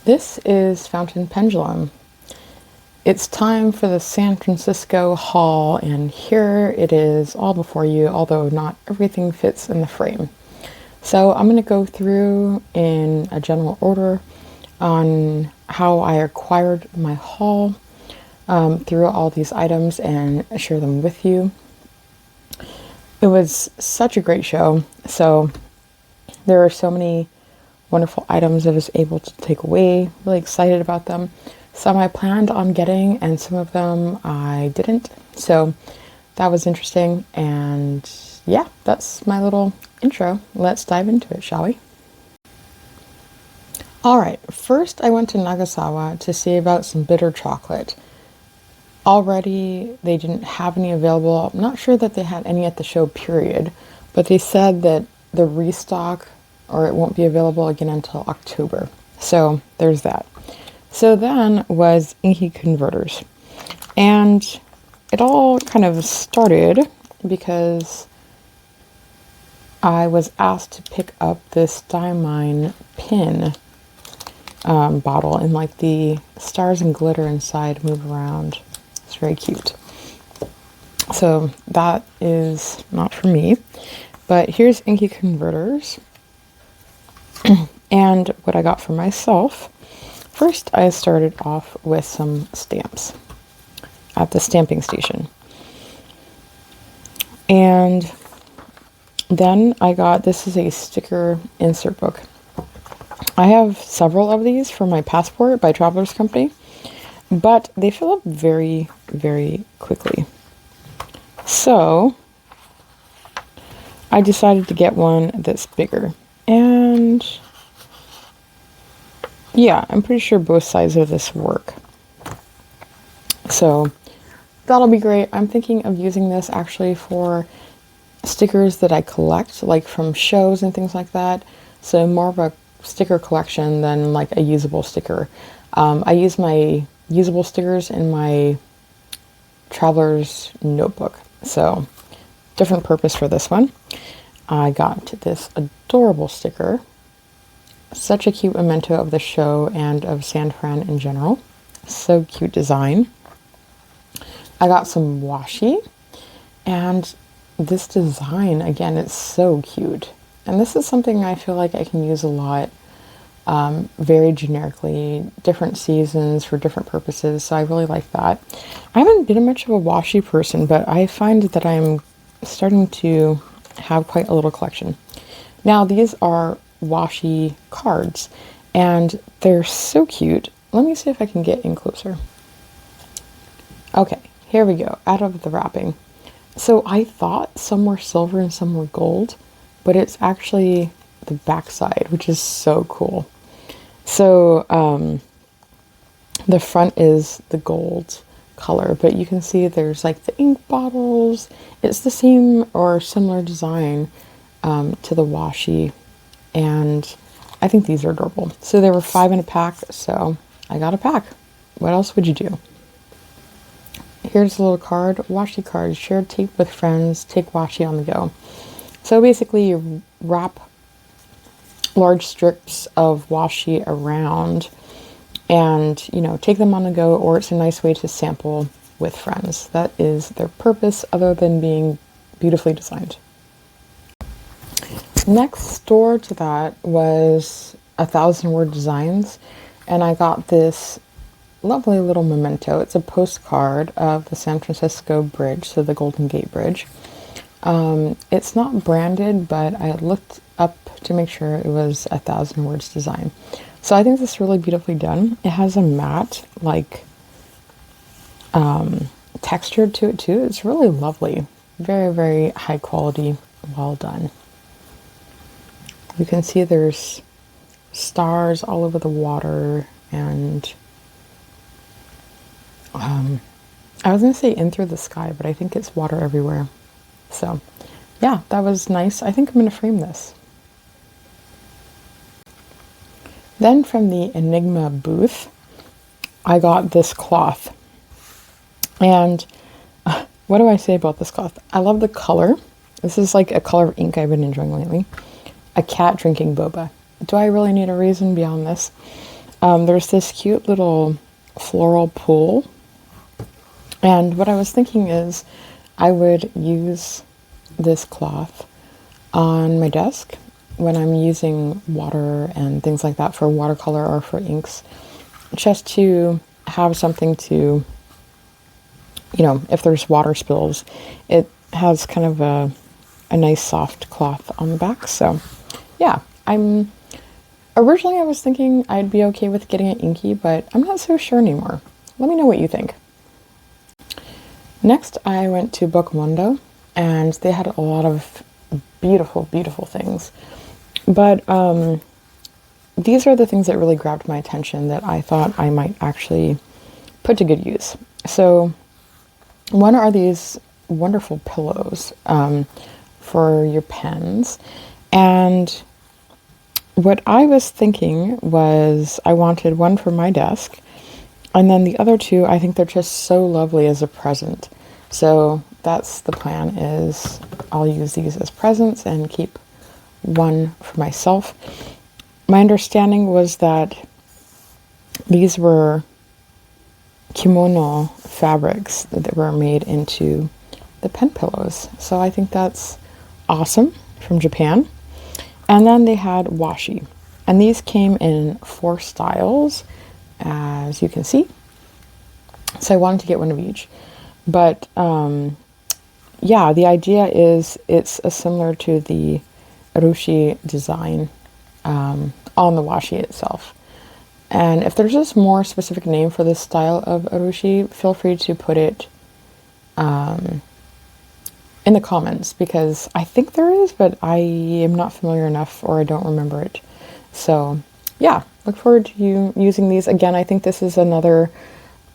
This is Fountain Pendulum. It's time for the San Francisco haul, and here it is all before you, although not everything fits in the frame. So I'm going to go through in a general order on how I acquired my haul through all these items and share them with you. It was such a great show. So there are so many wonderful items I was able to take away. Really excited about them. Some I planned on getting and some of them I didn't. So that was interesting. And yeah, that's my little intro. Let's dive into it, shall we? All right, first I went to Nagasawa to see about some bitter chocolate. Already they didn't have any available. I'm not sure that they had any at the show period, but they said that the restock or it won't be available again until October. So there's that. So then was inky converters. And it all kind of started because I was asked to pick up this Diamine pin bottle, and like the stars and glitter inside move around. It's very cute. So that is not for me, but here's inky converters. And what I got for myself, first I started off with some stamps at the stamping station. And then I got, this is a sticker insert book. I have several of these for my passport by Travelers Company, but they fill up very, very quickly. So I decided to get one that's bigger. And yeah, I'm pretty sure both sides of this work. So that'll be great. I'm thinking of using this actually for stickers that I collect, like from shows and things like that. So more of a sticker collection than like a usable sticker. I use my usable stickers in my traveler's notebook. So different purpose for this one. I got this adorable sticker. Such a cute memento of the show and of San Fran in general. So cute design. I got some washi, and this design, again, it's so cute. And this is something I feel like I can use a lot, very generically, different seasons for different purposes. So I really like that. I haven't been much of a washi person, but I find that I'm starting to have quite a little collection. Now these are washi cards and they're so cute. Let me see if I can get in closer. Okay, here we go, out of the wrapping. So I thought some were silver and some were gold, but it's actually the backside, which is so cool. So the front is the gold color, but you can see there's like the ink bottles. It's the same or similar design to the washi, and I think these are adorable. So there were 5 in a pack, so I got a pack. What else would you do? Here's a little card, washi card, share tape with friends, take washi on the go. So basically you wrap large strips of washi around and, you know, take them on the go, or it's a nice way to sample with friends. That is their purpose, other than being beautifully designed. Next door to that was 1,000-word designs, and I got this lovely little memento. It's a postcard of the San Francisco Bridge, so the Golden Gate Bridge. It's not branded, but I looked up to make sure it was 1,000 words design. So I think this is really beautifully done. It has a matte, like, texture to it too. It's really lovely. Very, very high quality, well done. You can see there's stars all over the water, and I was going to say in through the sky, but I think it's water everywhere. So yeah, that was nice. I think I'm going to frame this. Then from the Enigma booth, I got this cloth. And what do I say about this cloth? I love the color. This is like a color of ink I've been enjoying lately. A cat drinking boba. Do I really need a reason beyond this? There's this cute little floral pool, and what I was thinking is I would use this cloth on my desk when I'm using water and things like that for watercolor or for inks, just to have something to, if there's water spills, it has kind of a nice soft cloth on the back. So yeah, originally I was thinking I'd be okay with getting it inky, but I'm not so sure anymore. Let me know what you think. Next, I went to Bookmundo, and they had a lot of beautiful, beautiful things. But these are the things that really grabbed my attention that I thought I might actually put to good use. So one are these wonderful pillows for your pens. And what I was thinking was I wanted one for my desk, and then the other two, I think they're just so lovely as a present. So that's the plan, is I'll use these as presents and keep one for myself. My understanding was that these were kimono fabrics that were made into the pen pillows. So I think that's awesome, from Japan. And then they had washi, and these came in 4 styles, as you can see. So I wanted to get one of each. But yeah, the idea is it's similar to the urushi design on the washi itself. And if there's a more specific name for this style of urushi, feel free to put it in the comments, because I think there is, but I am not familiar enough, or I don't remember it. So yeah, look forward to you using these. Again, I think this is another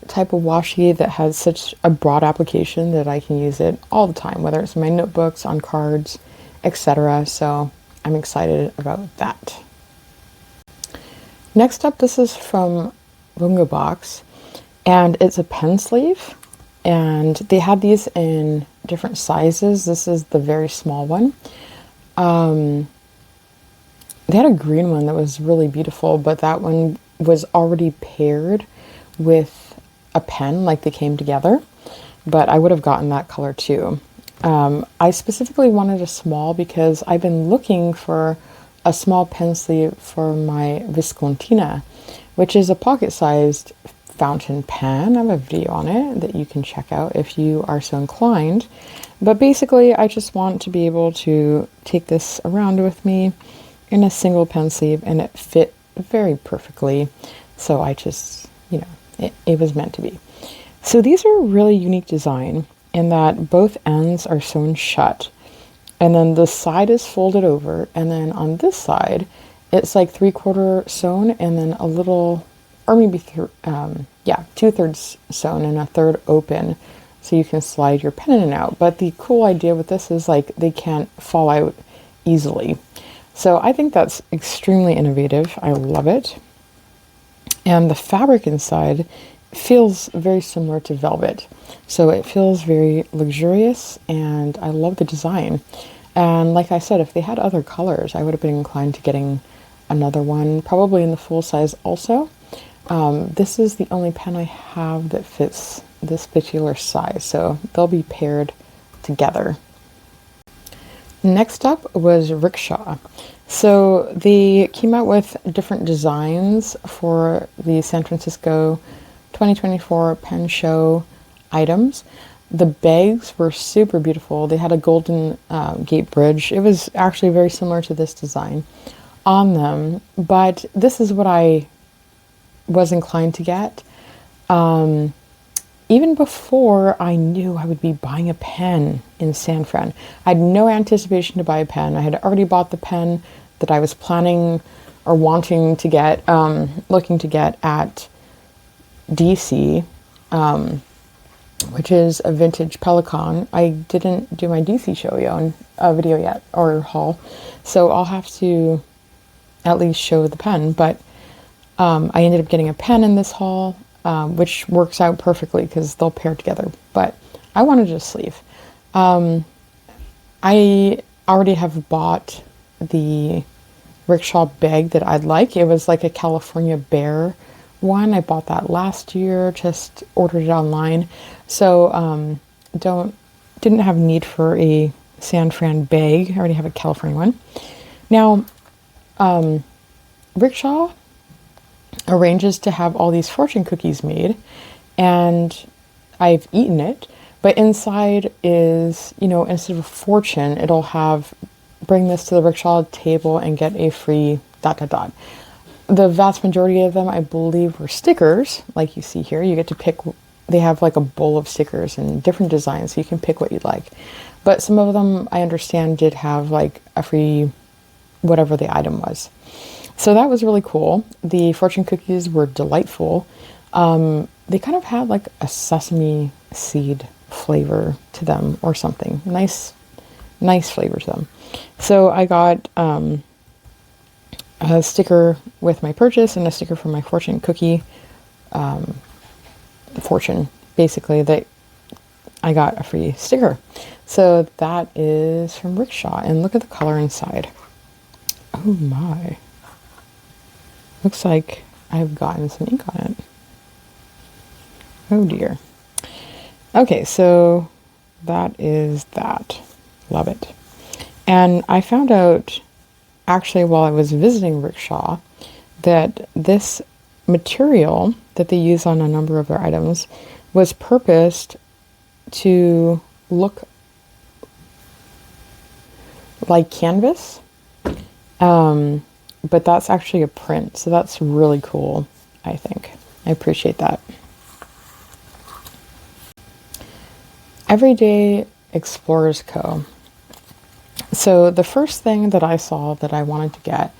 type of washi that has such a broad application that I can use it all the time, whether it's in my notebooks, on cards, etc. So I'm excited about that. Next up, this is from Bunga Box, and it's a pen sleeve, and they had these in different sizes. This is the very small one. They had a green one that was really beautiful, but that one was already paired with a pen, like they came together, but I would have gotten that color too. I specifically wanted a small because I've been looking for a small pen sleeve for my Viscontina, which is a pocket-sized fountain pen. I have a video on it that you can check out if you are so inclined. But basically, I just want to be able to take this around with me in a single pen sleeve, and it fit very perfectly. So I just, it was meant to be. So these are a really unique design in that both ends are sewn shut, and then the side is folded over, and then on this side it's like 3/4 sewn, and then a little, or maybe 2/3 sewn and 1/3 open, so you can slide your pen in and out. But the cool idea with this is like they can't fall out easily. So I think that's extremely innovative. I love it. And the fabric inside feels very similar to velvet. So it feels very luxurious, and I love the design. And like I said, if they had other colors, I would have been inclined to getting another one, probably in the full size also. This is the only pen I have that fits this particular size, so they'll be paired together. Next up was Rickshaw. So they came out with different designs for the San Francisco 2024 pen show items. The bags were super beautiful. They had a golden gate bridge. It was actually very similar to this design on them, but this is what I was inclined to get. Even before I knew I would be buying a pen in San Fran. I had no anticipation to buy a pen. I had already bought the pen that I was planning or wanting to get, looking to get at DC, which is a vintage Pelican. I didn't do my DC show video yet, or haul, so I'll have to at least show the pen. But I ended up getting a pen in this haul, which works out perfectly because they'll pair together. But I wanted a sleeve. I already have bought the rickshaw bag that I'd like. It was like a California bear one. I bought that last year, just ordered it online. So didn't have need for a San Fran bag. I already have a California one. Now, Rickshaw arranges to have all these fortune cookies made, and I've eaten it, but inside is, you know, instead of a fortune, it'll have bring this to the rickshaw table and get a free ... The vast majority of them, I believe, were stickers, like you see here. You get to pick, they have like a bowl of stickers and different designs, so you can pick what you'd like. But some of them, I understand, did have like a free whatever the item was. So that was really cool. The fortune cookies were delightful. They kind of had like a sesame seed flavor to them or something. Nice flavor to them. So I got a sticker with my purchase and a sticker for my fortune cookie. Fortune, basically, that I got a free sticker. So that is from Rickshaw, and look at the color inside. Oh my. Looks like I've gotten some ink on it. Oh dear. Okay, so that is that. Love it. And I found out, actually, while I was visiting Rickshaw, that this material that they use on a number of their items was purposed to look like canvas. But that's actually a print, so that's really cool, I think. I appreciate that. Everyday Explorers Co. So the first thing that I saw that I wanted to get,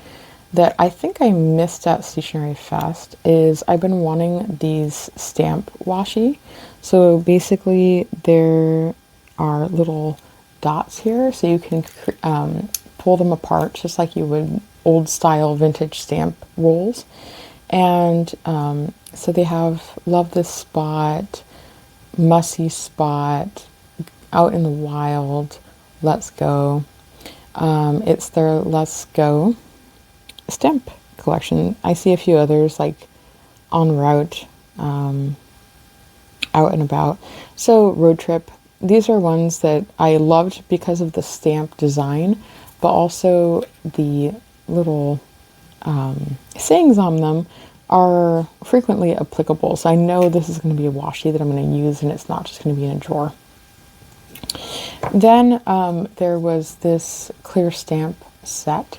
that I think I missed at Stationery Fest, is I've been wanting these stamp washi. So basically there are little dots here, so you can pull them apart just like you would old style vintage stamp rolls. And so they have Love This Spot, Mussy Spot, Out in the Wild, Let's Go. It's their Let's Go stamp collection. I see a few others like En Route, Out and About. So Road Trip. These are ones that I loved because of the stamp design, but also the little sayings on them are frequently applicable. So I know this is going to be a washi that I'm going to use, and it's not just going to be in a drawer. Then there was this clear stamp set,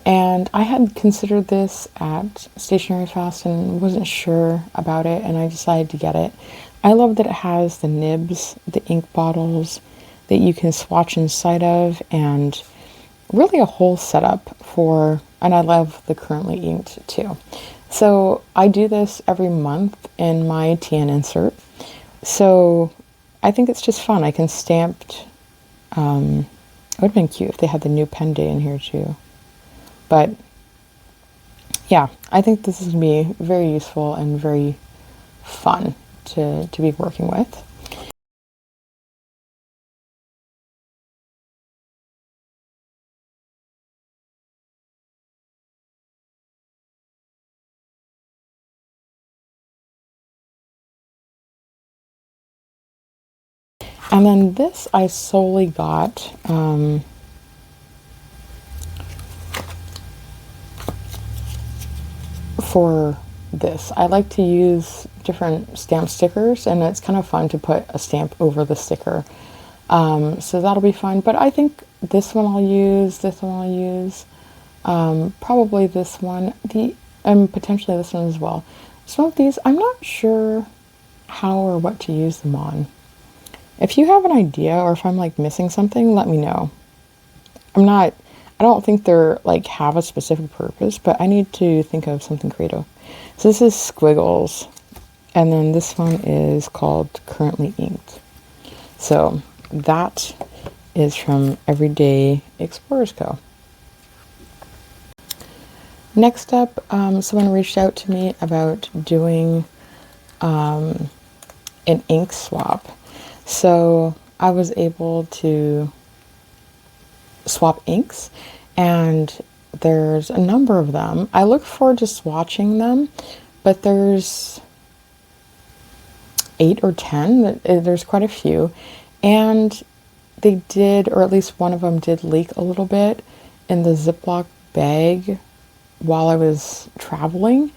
and I had considered this at Stationery Fest and wasn't sure about it, and I decided to get it. I love that it has the nibs, the ink bottles that you can swatch inside of, and really a whole setup for, and I love the currently inked too. So I do this every month in my TN insert. So I think it's just fun. I can stamp. It would have been cute if they had the new pen day in here too. But yeah, I think this is going to be very useful and very fun to be working with. And then this I solely got for this. I like to use different stamp stickers, and it's kind of fun to put a stamp over the sticker. So that'll be fun. But I think this one I'll use, this one I'll use, probably this one, and potentially this one as well. Some of these, I'm not sure how or what to use them on. If you have an idea, or if I'm like missing something, let me know. I don't think they're like have a specific purpose, but I need to think of something creative. So this is Squiggles, and then this one is called Currently Inked. So that is from Everyday Explorers Co. Next up, someone reached out to me about doing an ink swap. So I was able to swap inks, and there's a number of them. I look forward to swatching them, but there's 8 or 10. There's quite a few. And they did, or at least one of them did leak a little bit in the Ziploc bag while I was traveling.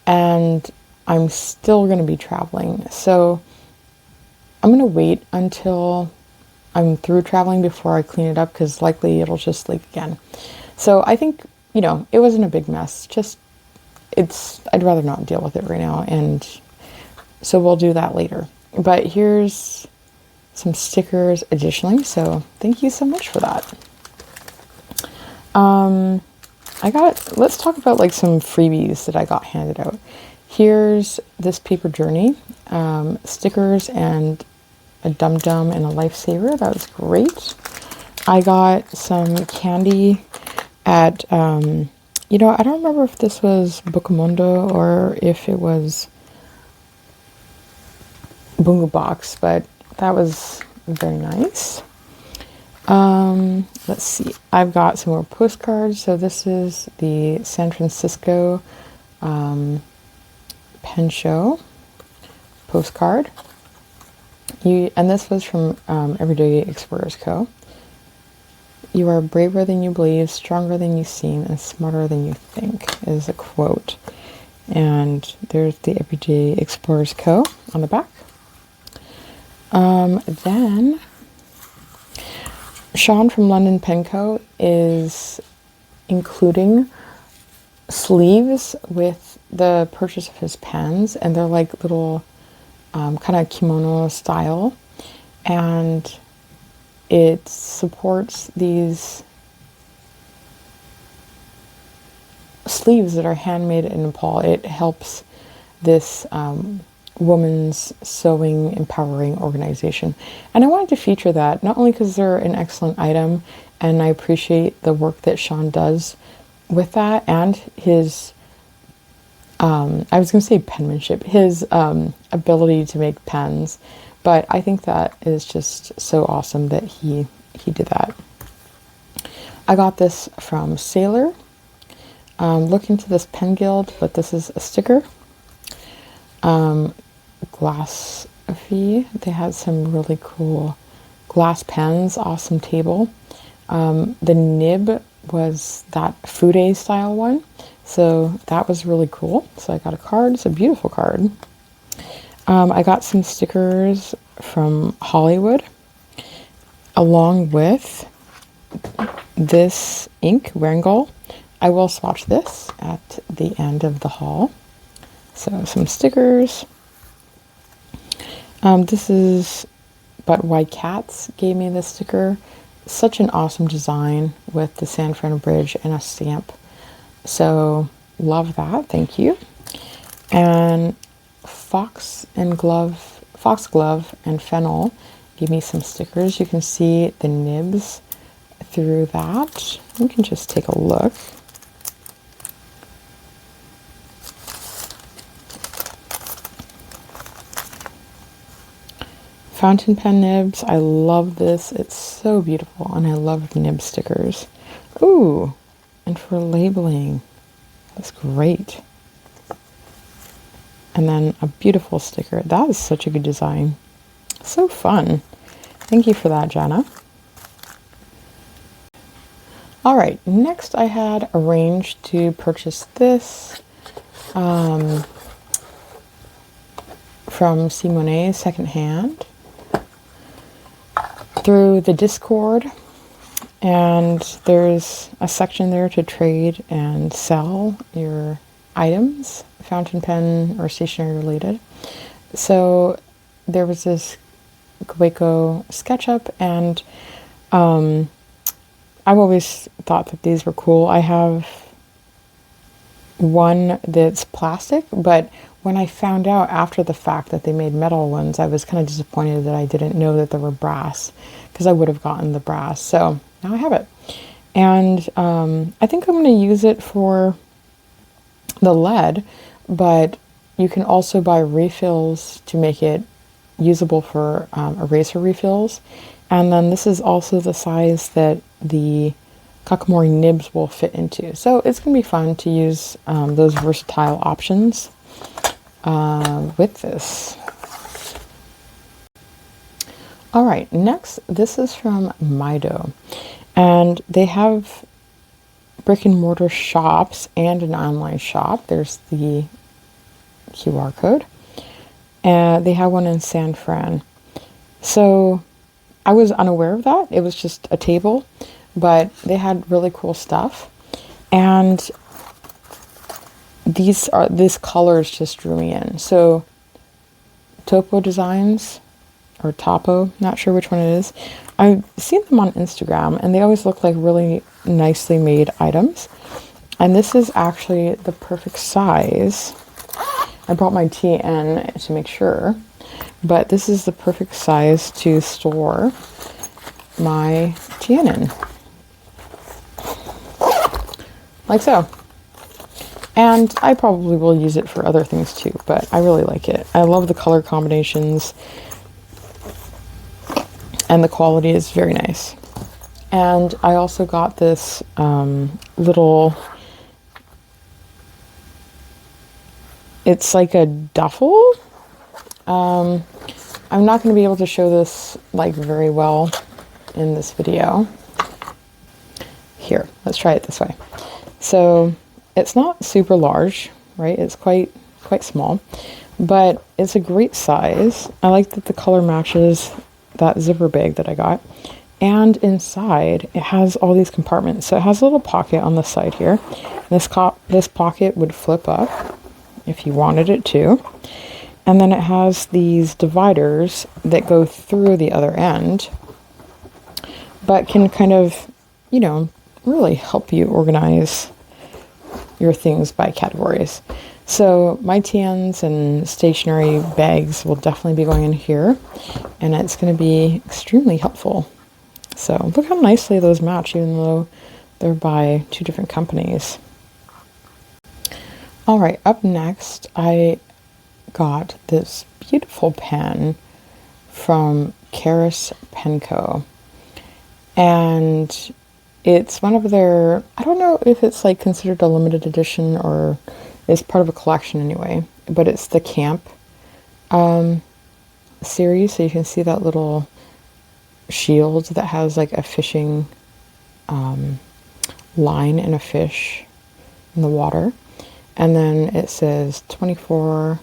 And I'm still going to be traveling. So I'm going to wait until I'm through traveling before I clean it up, because likely it'll just leak again. So I think, you know, it wasn't a big mess. Just, I'd rather not deal with it right now. And so we'll do that later. But here's some stickers additionally. So thank you so much for that. Let's talk about like some freebies that I got handed out. Here's this paper journey, stickers and a Dum Dum and a Lifesaver. That was great. I got some candy at, you know, I don't remember if this was Bookumundo or if it was Bungu Box, but that was very nice. Let's see. I've got some more postcards. So this is the San Francisco pen show postcard. And this was from Everyday Explorers Co. You are braver than you believe, stronger than you seem, and smarter than you think, is a quote. And there's the Everyday Explorers Co. on the back. Then Sean from London Pen Co. is including sleeves with the purchase of his pens, and they're like little kind of kimono style, and it supports these sleeves that are handmade in Nepal. It helps this women's sewing empowering organization, and I wanted to feature that not only because they're an excellent item and I appreciate the work that Sean does with that, and his I was going to say penmanship, his ability to make pens, but I think that is just so awesome that he did that. I got this from Sailor. Look into this pen guild, but this is a sticker. Glass fee. They had some really cool glass pens, awesome table. The nib was that Fude style one, so that was really cool. So I got a card. It's a beautiful card. I got some stickers from Hollywood along with this ink, Wrangell. I will swatch this at the end of the haul. So some stickers. This is But Why Cats gave me this sticker. Such an awesome design with the San Fran Bridge and a stamp. So love that. Thank you. And Fox Glove and Fennel gave me some stickers. You can see the nibs through that. You can just take a look. Fountain pen nibs. I love this. It's so beautiful, and I love nib stickers. Ooh, and for labeling. That's great. And then a beautiful sticker. That is such a good design. So fun. Thank you for that, Jana. All right, next I had arranged to purchase this from Simone secondhand through the Discord, and there's a section there to trade and sell your items, fountain pen or stationery related. So there was this Gueco SketchUp, and I've always thought that these were cool. I have one that's plastic, but when I found out after the fact that they made metal ones, I was kind of disappointed that I didn't know that there were brass, because I would have gotten the brass. So now I have it. And I think I'm going to use it for the lead, but you can also buy refills to make it usable for eraser refills. And then this is also the size that the Kakamori nibs will fit into. So it's going to be fun to use those versatile options with this. All right, next, this is from Mido, and they have brick and mortar shops and an online shop. There's the QR code, and they have one in San Fran. So I was unaware of that. It was just a table, but they had really cool stuff, and these colors just drew me in. So Topo Designs, or Topo, not sure which one it is. I've seen them on Instagram, and they always look like really nicely made items. And this is actually the perfect size. I brought my TN to make sure, but this is the perfect size to store my TN in. Like so. And I probably will use it for other things too, but I really like it. I love the color combinations, and the quality is very nice. And I also got this little, it's like a duffel. I'm not going to be able to show this like very well in this video. Here, let's try it this way. So it's not super large, right? It's quite small, but it's a great size. I like that the color matches that zipper bag that I got. And inside it has all these compartments. So it has a little pocket on the side here. This pocket would flip up if you wanted it to. And then it has these dividers that go through the other end, but can kind of, you know, really help you organize your things by categories. So my TNs and stationery bags will definitely be going in here, and it's going to be extremely helpful. So look how nicely those match, even though they're by two different companies. All right, up next, I got this beautiful pen from Karis Pen Co. And it's one of their, I don't know if it's like considered a limited edition or is part of a collection anyway, but it's the Camp series. So you can see that little shield that has like a fishing line and a fish in the water. And then it says 24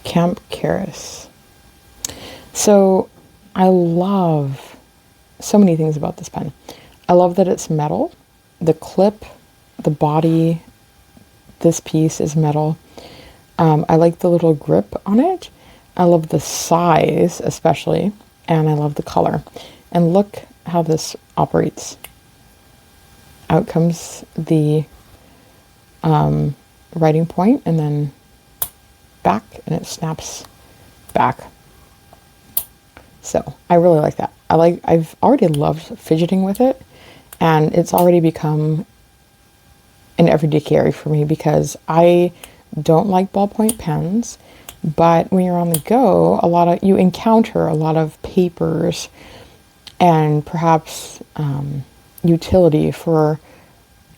Camp Karis. So I love so many things about this pen. I love that it's metal. The clip, the body, this piece is metal. I like the little grip on it. I love the size especially, and I love the color. And look how this operates. Out comes the writing point, and then back, and it snaps back. So I really like that. I've already loved fidgeting with it, and it's already become an everyday carry for me because I don't like ballpoint pens, but when you're on the go, you encounter a lot of papers and perhaps utility for,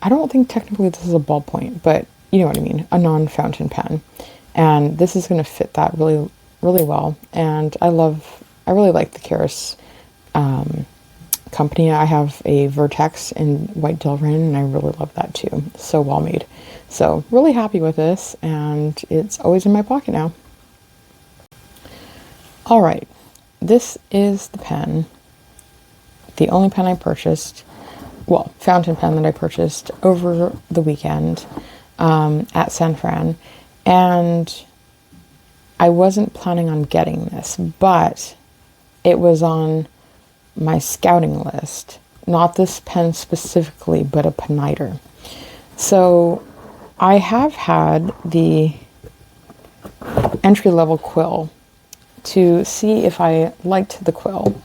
I don't think technically this is a ballpoint, but you know what I mean, a non-fountain pen. And this is going to fit that really, really well. And I really like the Karis company. I have a Vertex in white Delrin, and I really love that too. So well made. So really happy with this, and it's always in my pocket now. All right, this is the pen, the only pen I purchased, well, fountain pen that I purchased over the weekend at San Fran. And I wasn't planning on getting this, but it was on my scouting list. Not this pen specifically, but a peniter. So I have had the entry-level quill to see if I liked the quill,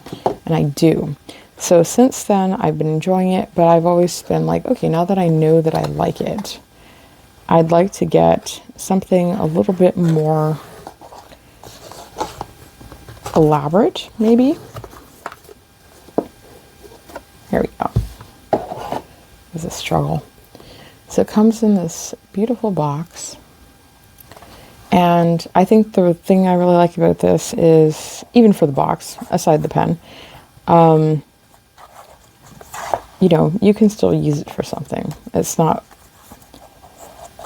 and I do. So since then, I've been enjoying it, but I've always been like, okay, now that I know that I like it, I'd like to get something a little bit more elaborate, maybe. Here we go. It's a struggle. So it comes in this beautiful box. And I think the thing I really like about this is, even for the box, aside the pen, you know, you can still use it for something. It's not,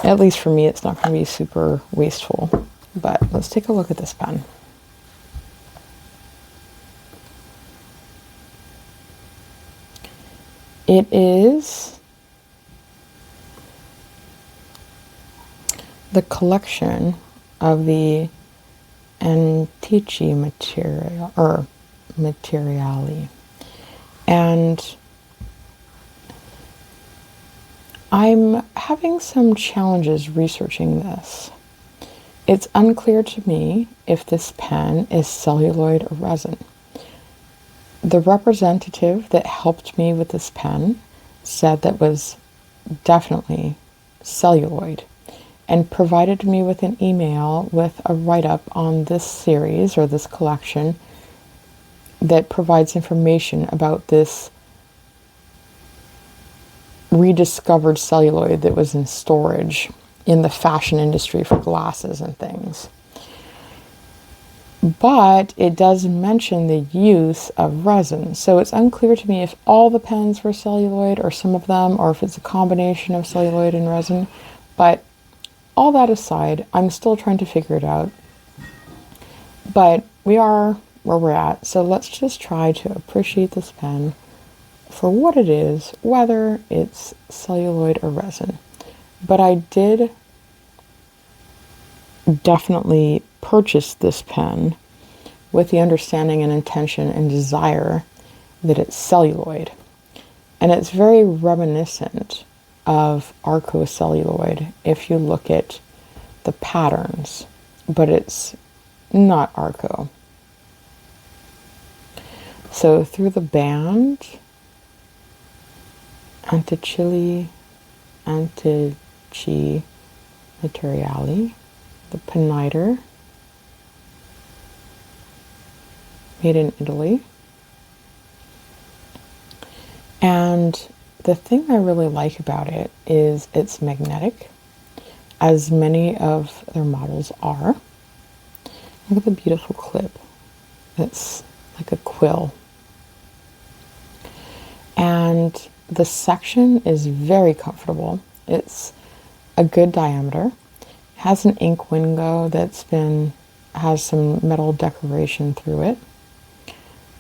at least for me, it's not going to be super wasteful. But let's take a look at this pen. It is the collection of the antichi material, or materiali. And I'm having some challenges researching this. It's unclear to me if this pen is celluloid or resin. The representative that helped me with this pen said that was definitely celluloid, and provided me with an email with a write-up on this series or this collection that provides information about this rediscovered celluloid that was in storage in the fashion industry for glasses and things. But it does mention the use of resin, so it's unclear to me if all the pens were celluloid or some of them, or if it's a combination of celluloid and resin. But all that aside, I'm still trying to figure it out. But we are where we're at, so let's just try to appreciate this pen for what it is, whether it's celluloid or resin. But I did definitely purchase this pen with the understanding and intention and desire that it's celluloid. And it's very reminiscent of Arco celluloid if you look at the patterns, but it's not Arco. So through the band, Antichi materiali, the peniter, made in Italy. And the thing I really like about it is it's magnetic, as many of their models are. Look at the beautiful clip. It's like a quill. And the section is very comfortable. It's a good diameter. It has an ink window has some metal decoration through it.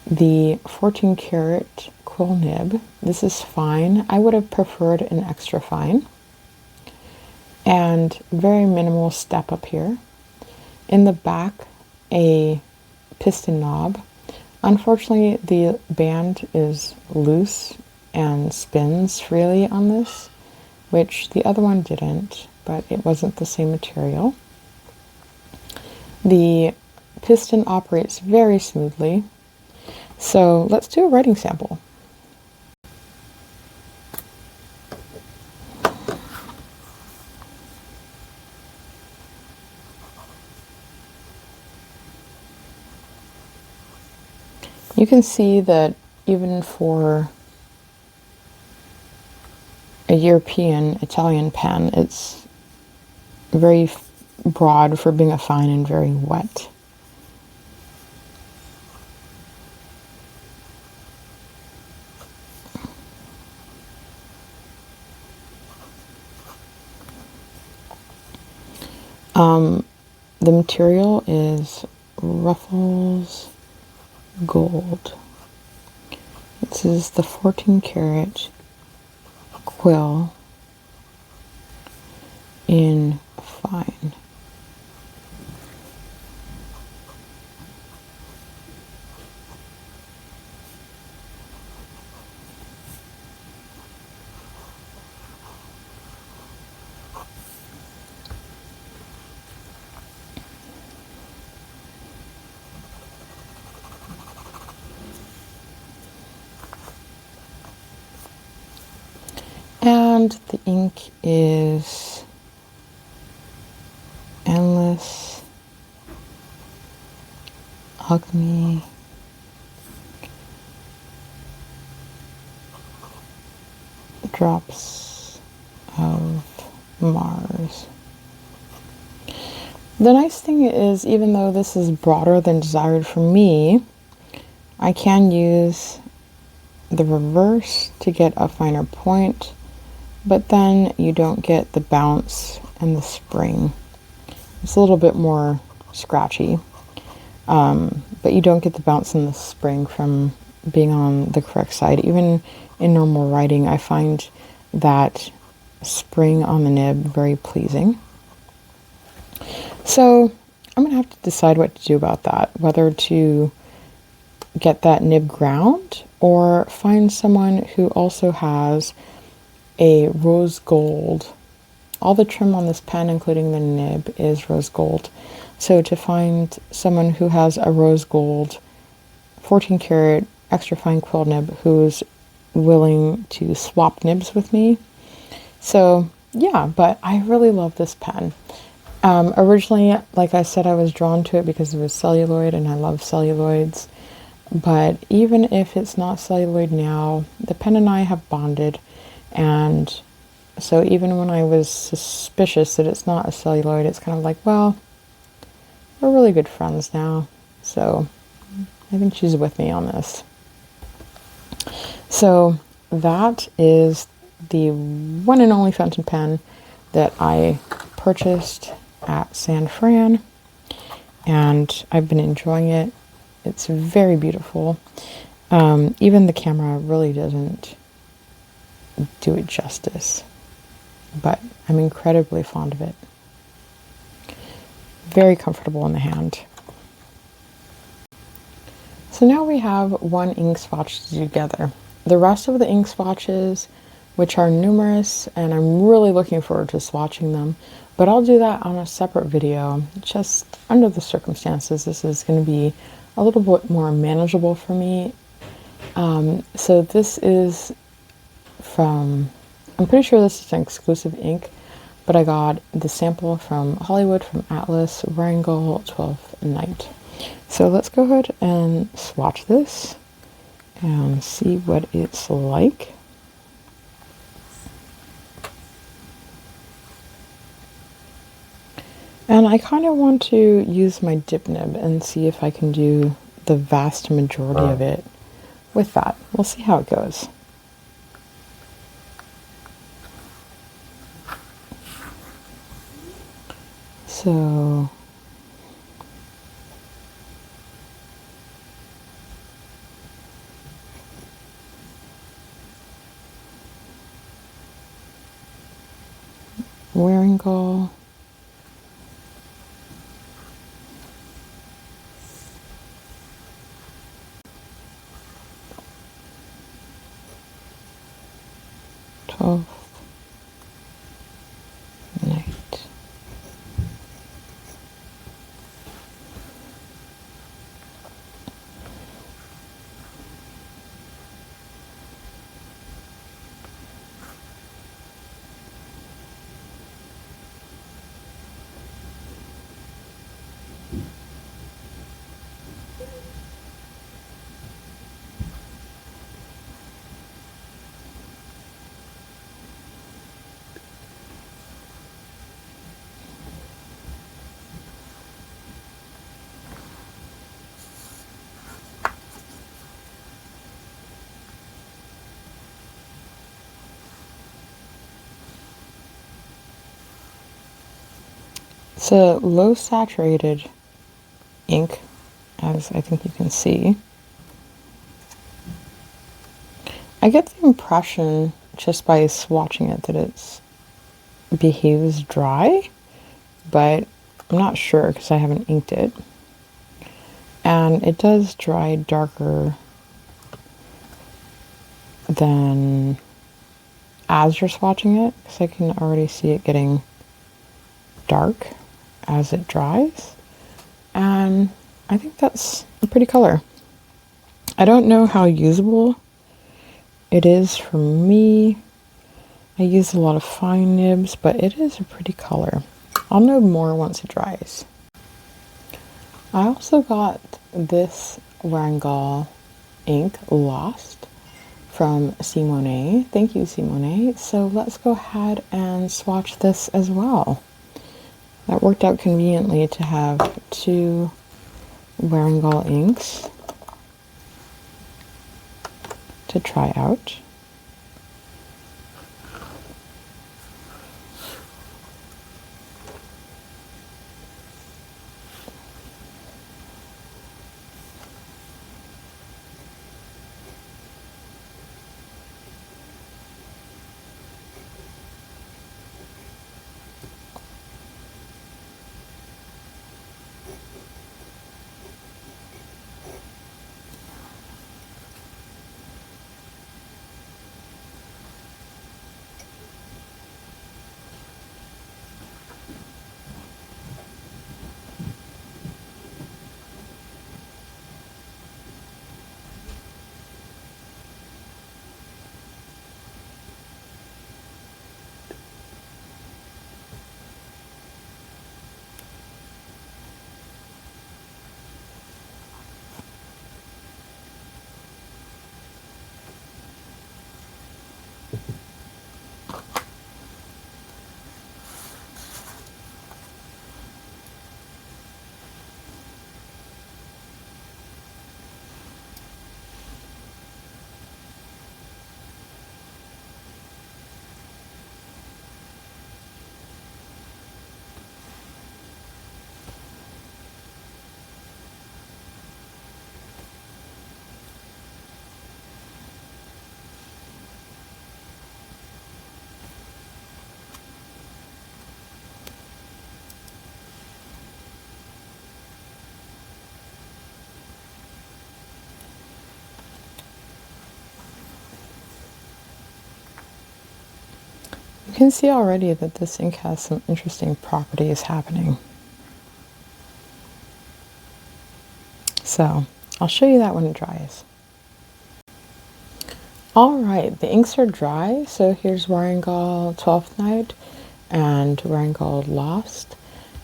The 14 karat quill nib, this is fine. I would have preferred an extra fine. And very minimal step up here. In the back, a piston knob. Unfortunately, the band is loose and spins freely on this, which the other one didn't, but it wasn't the same material. The piston operates very smoothly. So let's do a writing sample. You can see that even for a European Italian pen, it's very broad for being a fine and very wet. The material is Ruffles Gold. This is the 14 karat quill in fine. And the ink is Endless Mahogany. Drops of Mars. The nice thing is, even though this is broader than desired for me, I can use the reverse to get a finer point, but then you don't get the bounce and the spring. It's a little bit more scratchy, but you don't get the bounce and the spring from being on the correct side. Even in normal writing, I find that spring on the nib very pleasing. So I'm going to have to decide what to do about that, whether to get that nib ground or find someone who also has a rose gold. All the trim on this pen, including the nib, is rose gold. So to find someone who has a rose gold 14 karat extra fine quill nib who's willing to swap nibs with me. So yeah, but I really love this pen. Originally, like I said, I was drawn to it because it was celluloid and I love celluloids. But even if it's not celluloid now, the pen and I have bonded. And so even when I was suspicious that it's not a celluloid, it's kind of like, well, we're really good friends now. So I think she's with me on this. So that is the one and only fountain pen that I purchased at San Fran, and I've been enjoying it. It's very beautiful. Even the camera really doesn't do it justice, but I'm incredibly fond of it. Very comfortable in the hand. So now we have one ink swatch to do together. The rest of the ink swatches, which are numerous, and I'm really looking forward to swatching them, but I'll do that on a separate video. Just under the circumstances, this is going to be a little bit more manageable for me. So this is from, I'm pretty sure this is an exclusive ink, but I got the sample from Hollywood, from Atlas, Wrangell 12 Night. So let's go ahead and swatch this and see what it's like. And I kind of want to use my dip nib and see if I can do the vast majority of it with that. We'll see how it goes. So Wrangell. Night. It's a low saturated ink, as I think you can see. I get the impression just by swatching it that it behaves dry, but I'm not sure because I haven't inked it. And it does dry darker than as you're swatching it, because I can already see it getting dark as it dries, and I think that's a pretty color. I don't know how usable it is for me. I use a lot of fine nibs, but it is a pretty color. I'll know more once it dries. I also got this Warangall ink lost from Simone. Thank you, Simone. So let's go ahead and swatch this as well. That worked out conveniently to have two Warangall inks to try out. You can see already that this ink has some interesting properties happening. So I'll show you that when it dries. All right, the inks are dry. So here's Warangall 12th Night and Warangall Lost.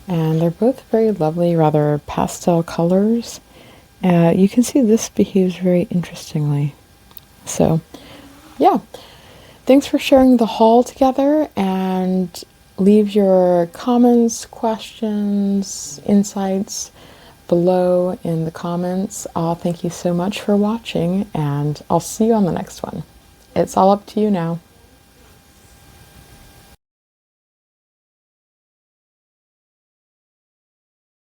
And they're both very lovely, rather pastel colors. You can see this behaves very interestingly. So yeah, thanks for sharing the haul together, and leave your comments, questions, insights below in the comments. Thank you so much for watching, and I'll see you on the next one. It's all up to you now.